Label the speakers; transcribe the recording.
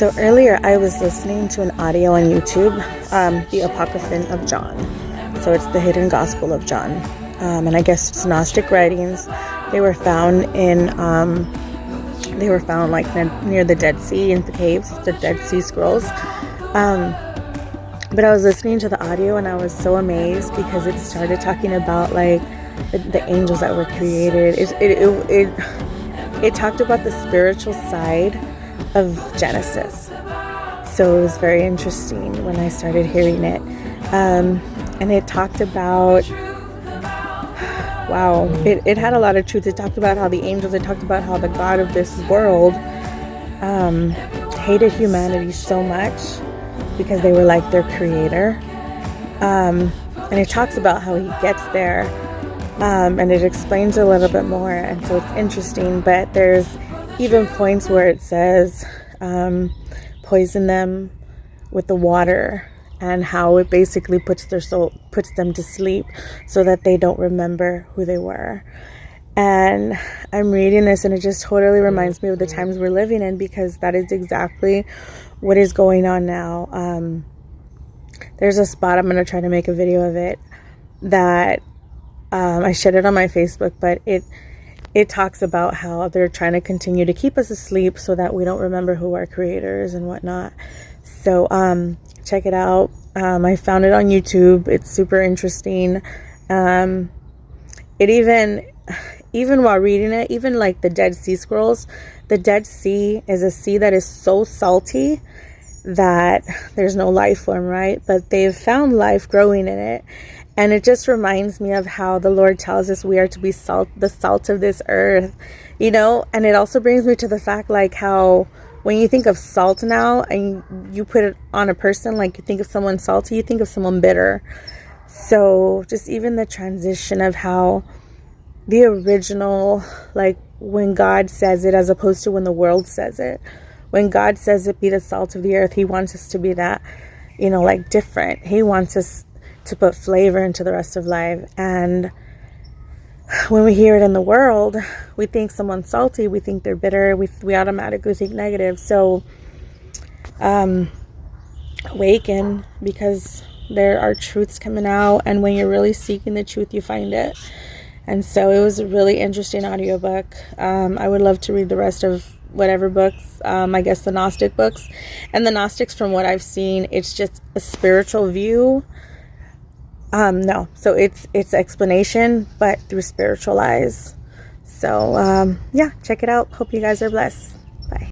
Speaker 1: So earlier I was listening to an audio on YouTube, the Apocryphon of John. So it's the hidden gospel of John. And I guess it's Gnostic writings. They were found like near the Dead Sea, in the caves, the Dead Sea Scrolls. But I was listening to the audio and I was so amazed because it started talking about like the angels that were created. It talked about the spiritual side of Genesis. So it was very interesting when I started hearing it. And it talked about, wow, it had a lot of truth. It talked about how the angels, it talked about how the God of this world hated humanity so much because they were like their creator. And it talks about how he gets there. And it explains a little bit more. And so it's interesting, but there's even points where it says poison them with the water, and how it basically puts them to sleep so that they don't remember who they were. And I'm reading this and it just totally reminds me of the times we're living in, because that is exactly what is going on now. There's a spot, I'm going to try to make a video of it, that I shared it on my Facebook, but it talks about how they're trying to continue to keep us asleep so that we don't remember who our creator is and whatnot. So check it out. I found it on YouTube. It's super interesting. It even while reading it, even like the Dead Sea Scrolls, the Dead Sea is a sea that is so salty that there's no life form, right? But they've found life growing in it. And it just reminds me of how the Lord tells us we are to be the salt of this earth, you know? And it also brings me to the fact, like, how when you think of salt now and you put it on a person, like you think of someone salty, you think of someone bitter. So just even the transition of how the original, like when God says it as opposed to when the world says it. When God says it, be the salt of the earth, he wants us to be that, you know, like different. He wants us to put flavor into the rest of life. And when we hear it in the world, we think someone's salty, we think they're bitter, we automatically think negative. So awaken, because there are truths coming out, and when you're really seeking the truth, you find it. And so it was a really interesting audiobook. I would love to read the rest of whatever books, I guess the Gnostic books. And the Gnostics, from what I've seen, it's just a spiritual view. No, so it's explanation, but through spiritual eyes. So yeah, check it out. Hope you guys are blessed. Bye.